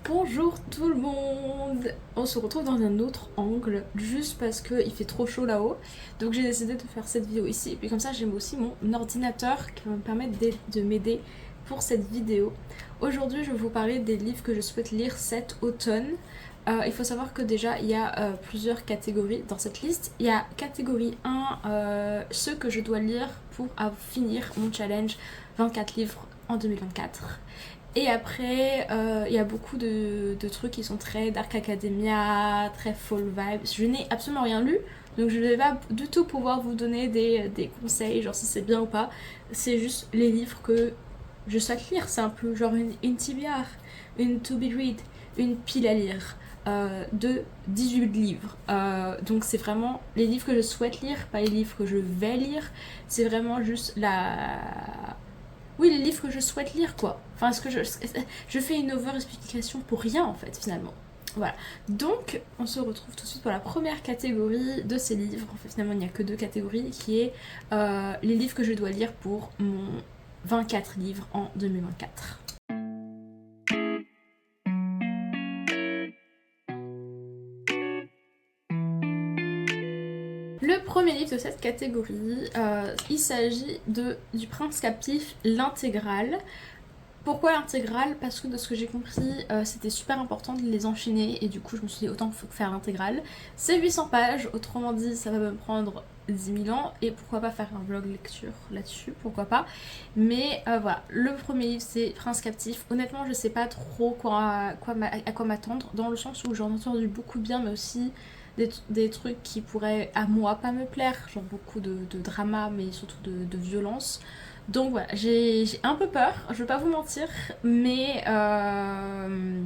Bonjour tout le monde. On se retrouve dans un autre angle juste parce qu'il fait trop chaud là-haut. Donc j'ai décidé de faire cette vidéo ici. Et puis comme ça j'ai aussi mon ordinateur qui va me permettre de m'aider pour cette vidéo. Aujourd'hui je vais vous parler des livres que je souhaite lire cet automne. Il faut savoir que déjà il y a plusieurs catégories dans cette liste. Il y a catégorie 1, ceux que je dois lire pour finir mon challenge 24 livres en 2024. Et après, il y a beaucoup de trucs qui sont très Dark Academia, très Fall Vibes. Je n'ai absolument rien lu, donc je ne vais pas du tout pouvoir vous donner des conseils, genre si c'est bien ou pas. C'est juste les livres que je souhaite lire. C'est un peu genre une TBR, une To Be Read, une pile à lire. De 18 livres. Donc c'est vraiment les livres que je souhaite lire, pas les livres que je vais lire. C'est vraiment juste oui, les livres que je souhaite lire, quoi. Enfin, je fais une over-explication pour rien, en fait, finalement. Voilà. Donc, on se retrouve tout de suite pour la première catégorie de ces livres. En fait, finalement, il n'y a que deux catégories, qui est les livres que je dois lire pour mon 24 livres en 2024. Le premier livre de cette catégorie, il s'agit du Prince Captif, l'intégrale. Pourquoi l'intégrale? Parce que de ce que j'ai compris, c'était super important de les enchaîner et du coup je me suis dit autant faire l'intégrale. C'est 800 pages, autrement dit ça va me prendre 10 000 ans et pourquoi pas faire un vlog lecture là-dessus, pourquoi pas. Mais voilà, le premier livre c'est Prince Captif. Honnêtement je sais pas trop à quoi m'attendre dans le sens où j'en ai entendu beaucoup de bien mais aussi des trucs qui pourraient à moi pas me plaire, genre beaucoup de drama mais surtout de violence. Donc voilà, j'ai un peu peur, je vais pas vous mentir, mais on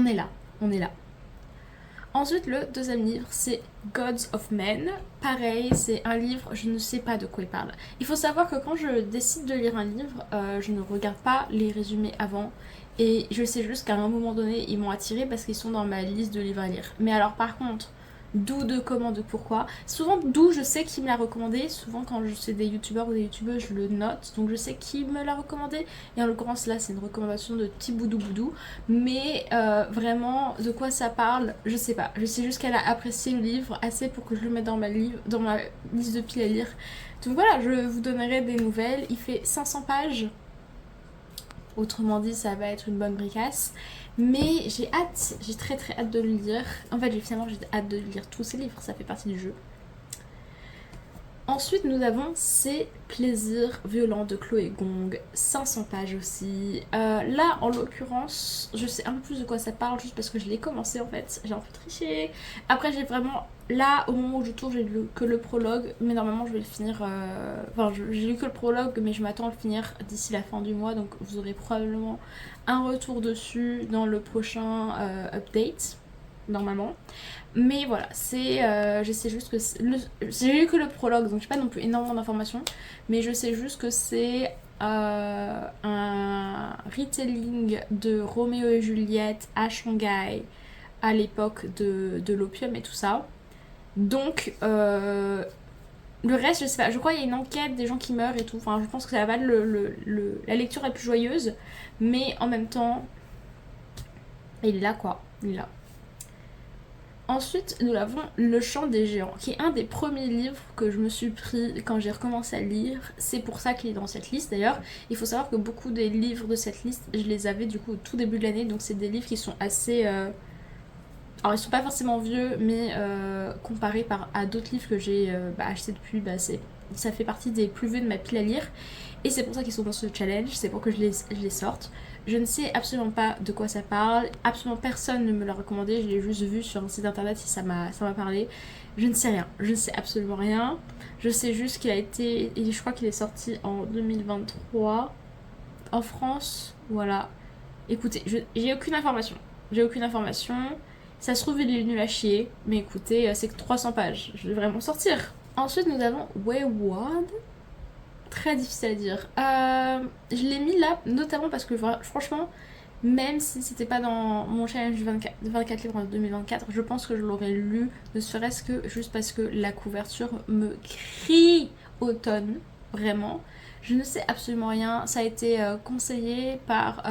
est là, on est là. Ensuite, le deuxième livre, c'est Gods of Men. Pareil, c'est un livre, je ne sais pas de quoi il parle. Il faut savoir que quand je décide de lire un livre, je ne regarde pas les résumés avant. Et je sais juste qu'à un moment donné, ils m'ont attiré parce qu'ils sont dans ma liste de livres à lire. Mais alors par contre, d'où, de comment, de pourquoi. Souvent d'où je sais qui me l'a recommandé. Souvent quand je sais des youtubeurs ou des youtubeuses, je le note. Donc je sais qui me l'a recommandé. Et en l'occurrence là, c'est une recommandation de Petit Boudou Boudou. Mais vraiment, de quoi ça parle, je sais pas. Je sais juste qu'elle a apprécié le livre assez pour que je le mette dans ma liste de piles à lire. Donc voilà, je vous donnerai des nouvelles. Il fait 500 pages. Autrement dit, ça va être une bonne bricasse. Mais j'ai hâte, j'ai très très hâte de le lire. En fait, finalement, j'ai hâte de lire tous ces livres, ça fait partie du jeu. Ensuite, nous avons Ces plaisirs violents de Chloé Gong, 500 pages aussi. Là, en l'occurrence, je sais un peu plus de quoi ça parle, juste parce que je l'ai commencé en fait. J'ai un peu triché. Après, j'ai vraiment. Là, au moment où je tourne, j'ai lu que le prologue, mais normalement, je vais le finir. Enfin, j'ai lu que le prologue, mais je m'attends à le finir d'ici la fin du mois, donc vous aurez probablement un retour dessus dans le prochain update, normalement. Mais voilà, je sais juste que j'ai lu que le prologue, donc j'ai pas non plus énormément d'informations, mais je sais juste que c'est un retelling de Roméo et Juliette à Shanghai à l'époque de l'opium et tout ça. Donc le reste, je sais pas, je crois qu'il y a une enquête des gens qui meurent et tout, enfin je pense que ça va être la lecture la plus joyeuse, mais en même temps, il est là quoi, il est là. Ensuite, nous avons Le Chant des Géants, qui est un des premiers livres que je me suis pris quand j'ai recommencé à lire. C'est pour ça qu'il est dans cette liste d'ailleurs. Il faut savoir que beaucoup des livres de cette liste, je les avais du coup au tout début de l'année, donc c'est des livres qui sont assez... Alors ils sont pas forcément vieux, mais comparés à d'autres livres que j'ai achetés depuis, ça fait partie des plus vieux de ma pile à lire. Et c'est pour ça qu'ils sont dans ce challenge, c'est pour que je les sorte. Je ne sais absolument pas de quoi ça parle, absolument personne ne me l'a recommandé, je l'ai juste vu sur un site internet si ça m'a parlé. Je ne sais rien, je ne sais absolument rien. Je sais juste qu'il a été, et je crois qu'il est sorti en 2023 en France, voilà. Écoutez, j'ai aucune information, ça se trouve il est nul à chier, mais écoutez, c'est que 300 pages, je vais vraiment sortir. Ensuite nous avons Wayward. Très difficile à dire. Je l'ai mis là, notamment parce que franchement, même si c'était pas dans mon challenge 24 livres en 2024, je pense que je l'aurais lu, ne serait-ce que juste parce que la couverture me crie automne, vraiment. Je ne sais absolument rien. Ça a été conseillé par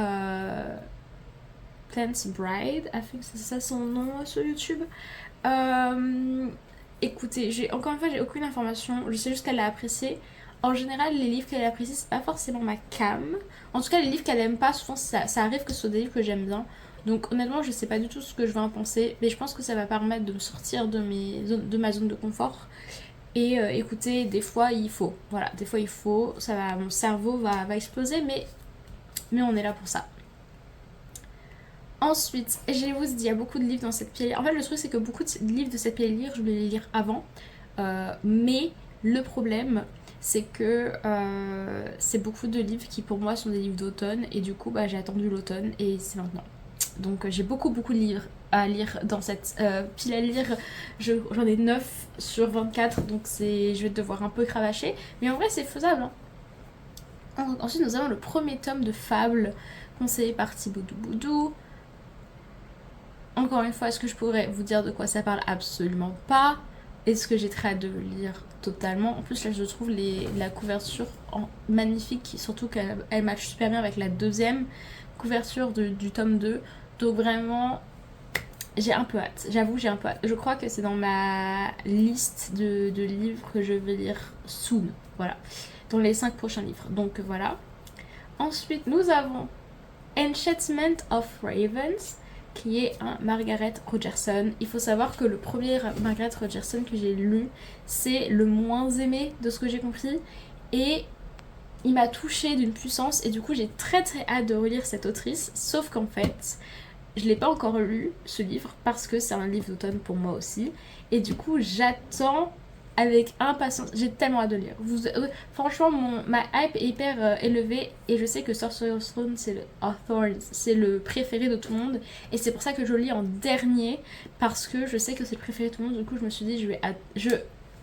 Plants Bride, I think c'est ça son nom sur YouTube. Écoutez, encore une fois, j'ai aucune information, je sais juste qu'elle l'a apprécié. En général, les livres qu'elle apprécie, c'est pas forcément ma cam. En tout cas, les livres qu'elle aime pas, souvent ça arrive que ce soit des livres que j'aime bien. Donc honnêtement, je sais pas du tout ce que je vais en penser, mais je pense que ça va permettre de me sortir de ma zone de confort. Et écoutez, des fois il faut, voilà, des fois il faut, mon cerveau va exploser, mais on est là pour ça. Ensuite, je vous dis, il y a beaucoup de livres dans cette pile. En fait, le truc, c'est que beaucoup de livres de cette pile, je voulais les lire avant. Mais le problème, c'est que c'est beaucoup de livres qui, pour moi, sont des livres d'automne. Et du coup, bah, j'ai attendu l'automne et c'est maintenant. Donc, j'ai beaucoup de livres à lire dans cette pile à lire. J'en ai 9 sur 24. Donc, je vais devoir un peu cravacher. Mais en vrai, c'est faisable. Hein. Ensuite, nous avons le premier tome de Fables, conseillé par Thibaut Boudou. Encore une fois, est-ce que je pourrais vous dire de quoi ça parle? Absolument pas. Est-ce que j'ai très hâte de le lire? Totalement. En plus, là, je trouve la couverture magnifique, surtout qu'elle match super bien avec la deuxième couverture du tome 2. Donc vraiment, j'ai un peu hâte. J'avoue, j'ai un peu hâte. Je crois que c'est dans ma liste de livres que je vais lire soon. Voilà. Dans les 5 prochains livres. Donc voilà. Ensuite, nous avons Enchantment of Ravens, qui est un Margaret Rogerson. Il faut savoir que le premier Margaret Rogerson que j'ai lu, c'est le moins aimé de ce que j'ai compris. Et il m'a touchée d'une puissance. Et du coup, j'ai très hâte de relire cette autrice. Sauf qu'en fait, je l'ai pas encore lu, ce livre, parce que c'est un livre d'automne pour moi aussi. Et du coup, j'attends avec impatience. J'ai tellement hâte de lire. Franchement, ma hype est hyper élevée et je sais que Sorcerer's Stone, c'est le préféré de tout le monde. Et c'est pour ça que je le lis en dernier, parce que je sais que c'est le préféré de tout le monde. Du coup, je me suis dit,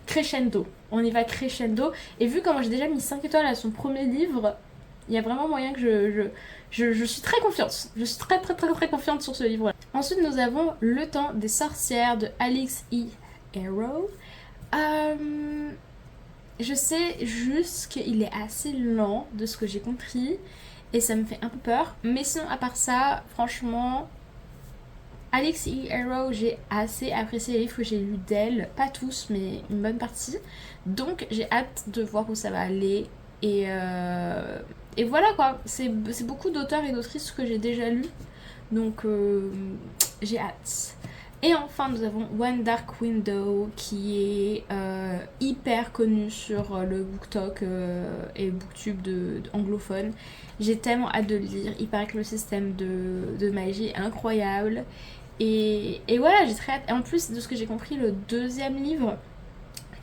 crescendo. On y va crescendo. Et vu comment j'ai déjà mis 5 étoiles à son premier livre, il y a vraiment moyen que je suis très confiante. Je suis très confiante sur ce livre-là. Ensuite, nous avons Le Temps des sorcières de Alix E. Harrow. Je sais juste qu'il est assez lent de ce que j'ai compris et ça me fait un peu peur. Mais sinon, à part ça, franchement, Alix E. Harrow, j'ai assez apprécié les livres que j'ai lus d'elle. Pas tous, mais une bonne partie. Donc, j'ai hâte de voir où ça va aller. Et voilà quoi, c'est beaucoup d'auteurs et d'autrices que j'ai déjà lus. Donc, j'ai hâte. Et enfin, nous avons One Dark Window, qui est hyper connu sur le BookTok et BookTube anglophone. J'ai tellement hâte de le lire. Il paraît que le système de magie est incroyable. Et voilà, j'ai très hâte. Et en plus, de ce que j'ai compris, le deuxième livre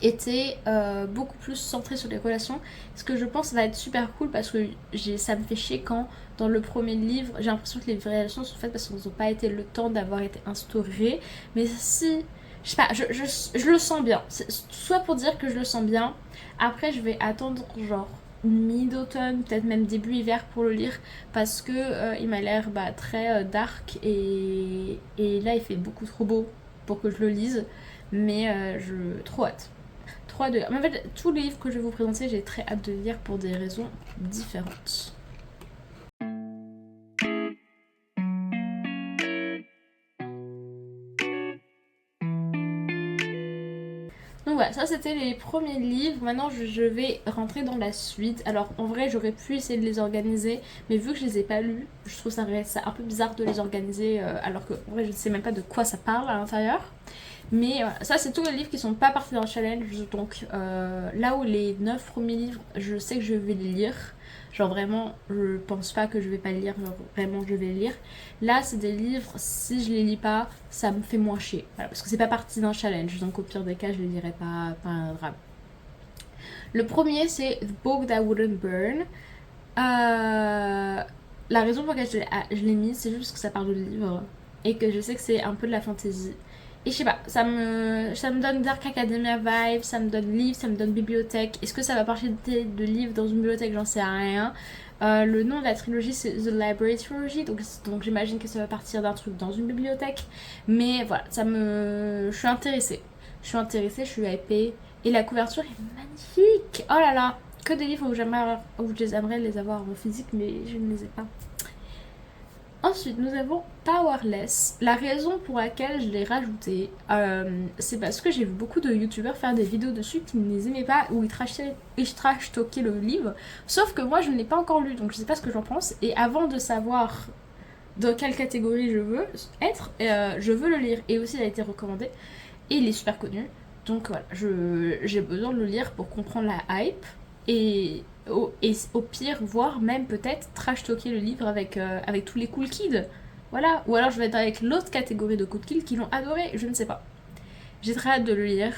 était beaucoup plus centré sur les relations, ce que je pense va être super cool parce que ça me fait chier quand dans le premier livre j'ai l'impression que les relations sont faites parce qu'elles n'ont pas été le temps d'avoir été instaurées, mais si je sais pas, je le sens bien, soit pour dire que je le sens bien, après je vais attendre genre mi-d'automne, peut-être même début hiver pour le lire parce que il m'a l'air très dark et là il fait beaucoup trop beau pour que je le lise, mais trop hâte. En fait, tous les livres que je vais vous présenter, j'ai très hâte de lire pour des raisons différentes. Donc voilà, ça c'était les premiers livres. Maintenant je vais rentrer dans la suite. Alors en vrai j'aurais pu essayer de les organiser, mais vu que je les ai pas lus, je trouve ça un peu bizarre de les organiser alors que en vrai je ne sais même pas de quoi ça parle à l'intérieur. Mais voilà, ça c'est tous les livres qui sont pas partis dans le challenge. Donc là où les 9 premiers livres, je sais que je vais les lire. Genre vraiment, je pense pas que je vais pas les lire, genre vraiment je vais les lire. Là c'est des livres, si je les lis pas, ça me fait moins chier. Voilà, parce que c'est pas parti d'un challenge, donc au pire des cas je les lirai pas un drame. Le premier c'est The Book That Wouldn't Burn. La raison pour laquelle je l'ai mis, c'est juste parce que ça parle de livre et que je sais que c'est un peu de la fantasy. Et je sais pas, ça me donne Dark Academia vibe, ça me donne livre, ça me donne bibliothèque. Est-ce que ça va partir de livres dans une bibliothèque? J'en sais rien. Le nom de la trilogie c'est The Library Trilogy, donc j'imagine que ça va partir d'un truc dans une bibliothèque. Mais voilà, je suis intéressée. Je suis hypée. Et la couverture est magnifique. Oh là là, que des livres où j'aimerais les avoir en physique, mais je ne les ai pas. Ensuite, nous avons Powerless. La raison pour laquelle je l'ai rajouté, c'est parce que j'ai vu beaucoup de youtubeurs faire des vidéos dessus qui ne les aimaient pas, où ils trash talkaient le livre. Sauf que moi, je ne l'ai pas encore lu, donc je sais pas ce que j'en pense. Et avant de savoir dans quelle catégorie je veux être, je veux le lire. Et aussi, il a été recommandé. Et il est super connu. Donc voilà, j'ai besoin de le lire pour comprendre la hype. Et au pire, voire même peut-être trash talker le livre avec tous les cool kids. Voilà. Ou alors je vais être avec l'autre catégorie de cool kids qui l'ont adoré, je ne sais pas. J'ai très hâte de le lire.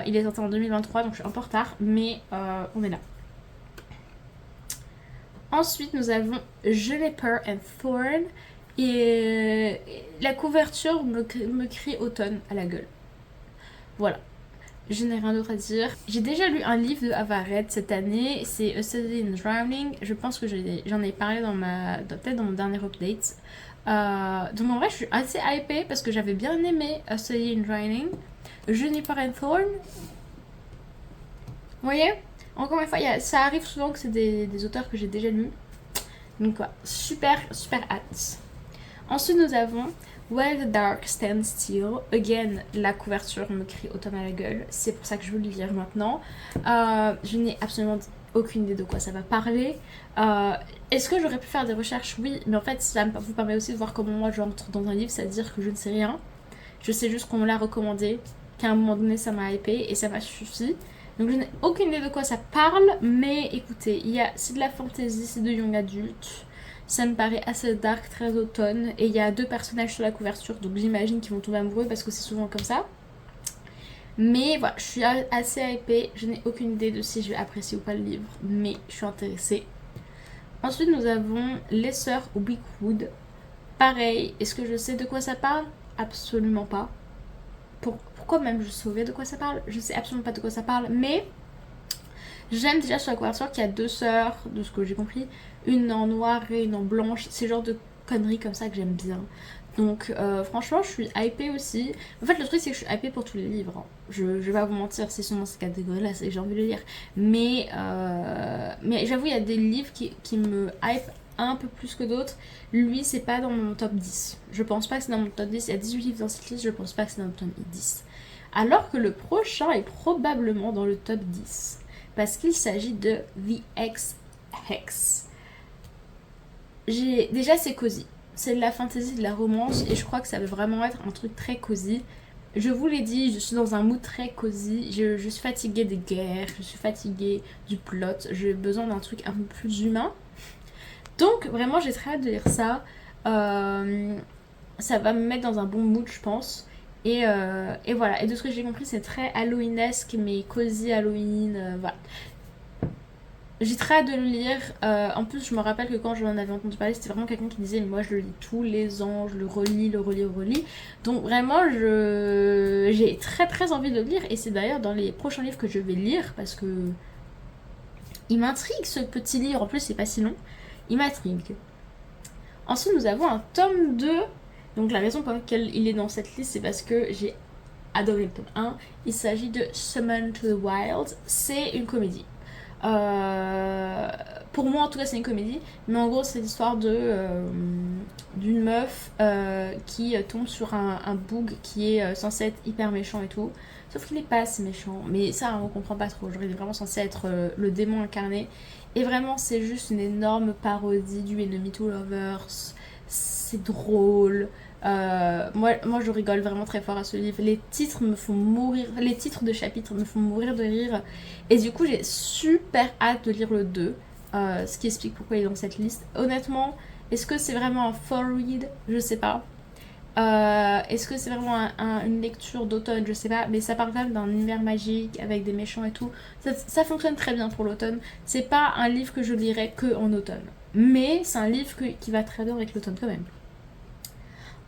Il est sorti en 2023, donc je suis un peu en retard, mais on est là. Ensuite, nous avons Juniper and Thorn. Et la couverture me crie automne à la gueule. Voilà. Je n'ai rien d'autre à dire. J'ai déjà lu un livre de Avaret cette année, c'est A Study in Drowning. Je pense que j'en ai parlé peut-être dans mon dernier update. Donc en vrai, je suis assez hypée parce que j'avais bien aimé A Study in Drowning. Juniper and Thorn. Vous voyez, encore une fois, ça arrive souvent que c'est des auteurs que j'ai déjà lus. Donc quoi, super hâte. Ensuite, nous avons Where the Dark Stands Still. Again, la couverture me crie automne à la gueule. C'est pour ça que je veux le lire maintenant. Je n'ai absolument aucune idée de quoi ça va parler. Est-ce que j'aurais pu faire des recherches? Oui, mais en fait, ça vous permet aussi de voir comment moi j'entre dans un livre, c'est-à-dire que je ne sais rien. Je sais juste qu'on me l'a recommandé, qu'à un moment donné ça m'a hypé et ça m'a suffi. Donc je n'ai aucune idée de quoi ça parle, mais écoutez, c'est de la fantasy, c'est de young adulte. Ça me paraît assez dark, très automne. Et il y a 2 personnages sur la couverture, donc j'imagine qu'ils vont tomber amoureux parce que c'est souvent comme ça. Mais voilà, je suis assez hypée. Je n'ai aucune idée de si je vais apprécier ou pas le livre, mais je suis intéressée. Ensuite, nous avons Les Sœurs Wickwood. Pareil, est-ce que je sais de quoi ça parle? Absolument pas. Pourquoi même je saurais de quoi ça parle? Je sais absolument pas de quoi ça parle, mais j'aime déjà sur la couverture qu'il y a 2 sœurs, de ce que j'ai compris, une en noir et une en blanche. C'est le genre de conneries comme ça que j'aime bien. Donc franchement, je suis hypée aussi. En fait, le truc, c'est que je suis hypée pour tous les livres. Hein. Je vais pas vous mentir, c'est souvent cette catégorie-là, c'est que j'ai envie de le lire. Mais j'avoue, il y a des livres qui me hype un peu plus que d'autres. Lui, c'est pas dans mon top 10. Je pense pas que c'est dans mon top 10. Il y a 18 livres dans cette liste, je pense pas que c'est dans mon top 10. Alors que le prochain est probablement dans le top 10. Parce qu'il s'agit de The Ex-Hex. Déjà, c'est cosy. C'est de la fantasy, de la romance, et je crois que ça va vraiment être un truc très cosy. Je vous l'ai dit, je suis dans un mood très cosy. Je suis fatiguée des guerres, je suis fatiguée du plot. J'ai besoin d'un truc un peu plus humain. Donc, vraiment, j'ai très hâte de lire ça. Ça va me mettre dans un bon mood, je pense. Et voilà. Et de ce que j'ai compris, c'est très Halloweenesque, mais cosy Halloween. Voilà. J'ai très hâte de le lire. En plus, je me rappelle que quand je l'en avais entendu parler, c'était vraiment quelqu'un qui disait moi je le lis tous les ans, je le relis. Donc vraiment, j'ai très envie de le lire. Et c'est d'ailleurs dans les prochains livres que je vais lire parce que il m'intrigue ce petit livre. En plus, c'est pas si long. Il m'intrigue. Ensuite, nous avons un tome 2. Donc la raison pour laquelle il est dans cette liste, c'est parce que j'ai adoré le tome 1. Il s'agit de Summon to the Wild. C'est une comédie. Pour moi en tout cas c'est une comédie, mais en gros c'est l'histoire d'une meuf qui tombe sur un boug qui est censé être hyper méchant et tout, sauf qu'il n'est pas assez méchant, mais ça on comprend pas trop, genre il est vraiment censé être le démon incarné, et vraiment c'est juste une énorme parodie du Enemy to Lovers, c'est drôle. Moi je rigole vraiment très fort à ce livre. Les titres me font mourir, les titres de chapitres me font mourir de rire. Et du coup j'ai super hâte de lire le 2, ce qui explique pourquoi il est dans cette liste. Honnêtement, est-ce que c'est vraiment un fall read? Je sais pas. Est-ce que c'est vraiment une lecture d'automne? Je sais pas. Mais ça parle quand même d'un univers magique avec des méchants et tout. Ça fonctionne très bien pour l'automne. C'est pas un livre que je lirais que en automne. Mais c'est un livre qui va très bien avec l'automne quand même.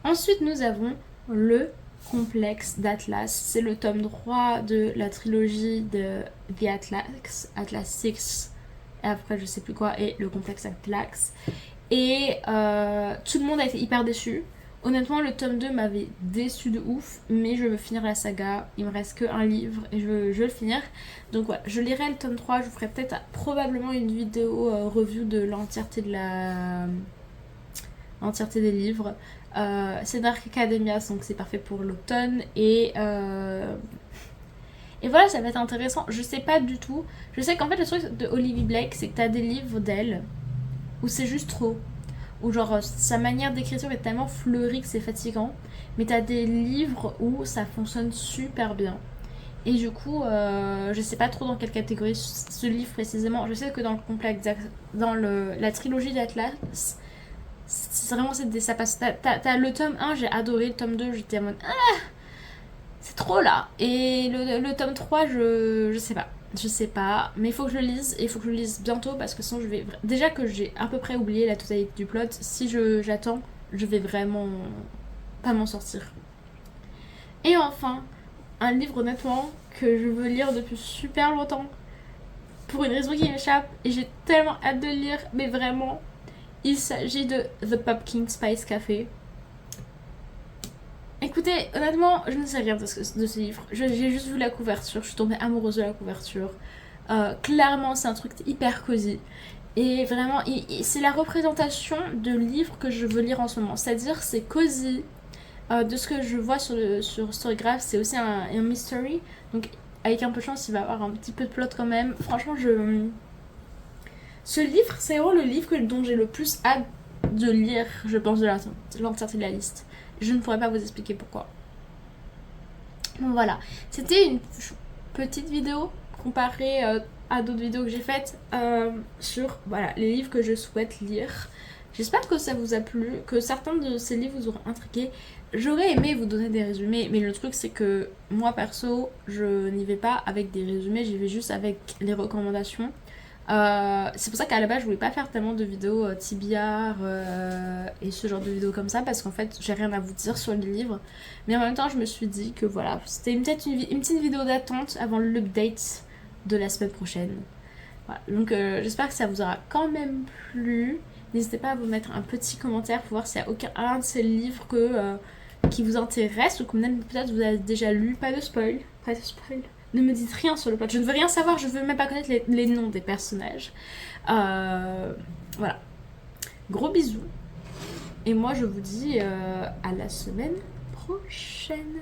Ensuite, nous avons le Complexe d'Atlas. C'est le tome 3 de la trilogie de The Atlas, Atlas 6, et après je sais plus quoi, et le Complexe Atlas. Et tout le monde a été hyper déçu. Honnêtement, le tome 2 m'avait déçu de ouf, mais je veux finir la saga. Il me reste qu'un livre et je veux le finir. Donc voilà, je lirai le tome 3. Je vous ferai peut-être probablement une vidéo review de l'entièreté de l'entièreté des livres. C'est Dark Academia, donc c'est parfait pour l'automne. Et voilà, ça va être intéressant. Je sais pas du tout. Je sais qu'en fait, le truc de Olivia Blake, c'est que t'as des livres d'elle où c'est juste trop. Où genre, sa manière d'écriture est tellement fleurie que c'est fatigant. Mais t'as des livres où ça fonctionne super bien. Et du coup, je sais pas trop dans quelle catégorie ce livre précisément. Je sais que dans le complexe, dans la trilogie d'Atlas, c'est vraiment ça passe. T'as le tome 1, j'ai adoré. Le tome 2, j'étais en mode c'est trop là. Et le tome 3, je sais pas. Je sais pas. Mais il faut que je le lise. Et il faut que je le lise bientôt parce que sinon je vais. Déjà que j'ai à peu près oublié la totalité du plot. Si j'attends, je vais vraiment pas m'en sortir. Et enfin, un livre honnêtement que je veux lire depuis super longtemps. Pour une raison qui m'échappe. Et j'ai tellement hâte de le lire. Mais vraiment, il s'agit de The Pumpkin Spice Café. Écoutez, honnêtement, je ne sais rien de ce livre. J'ai juste vu la couverture, je suis tombée amoureuse de la couverture. Clairement, c'est un truc hyper cosy. Et vraiment, c'est la représentation de livre que je veux lire en ce moment. C'est-à-dire, c'est cosy. De ce que je vois sur Storygraph, c'est aussi un mystery. Donc, avec un peu de chance, il va y avoir un petit peu de plot quand même. Franchement, ce livre, c'est vraiment le livre dont j'ai le plus hâte de lire, je pense, de l'entièreté de la liste. Je ne pourrais pas vous expliquer pourquoi. Bon voilà, c'était une petite vidéo comparée à d'autres vidéos que j'ai faites sur voilà, les livres que je souhaite lire. J'espère que ça vous a plu, que certains de ces livres vous auront intrigué. J'aurais aimé vous donner des résumés, mais le truc c'est que moi perso, je n'y vais pas avec des résumés, j'y vais juste avec les recommandations. C'est pour ça qu'à la base je voulais pas faire tellement de vidéos TBR et ce genre de vidéos comme ça parce qu'en fait j'ai rien à vous dire sur les livres, mais en même temps je me suis dit que voilà, c'était peut-être une petite vidéo d'attente avant l'update de la semaine prochaine. Voilà. Donc j'espère que ça vous aura quand même plu. N'hésitez pas à vous mettre un petit commentaire pour voir s'il y a aucun de ces livres qui vous intéresse ou que même peut-être vous avez déjà lu. Pas de spoil, pas de spoil. Ne me dites rien sur le plot. Je ne veux rien savoir, je veux même pas connaître les noms des personnages. Voilà. Gros bisous. Et moi, je vous dis à la semaine prochaine.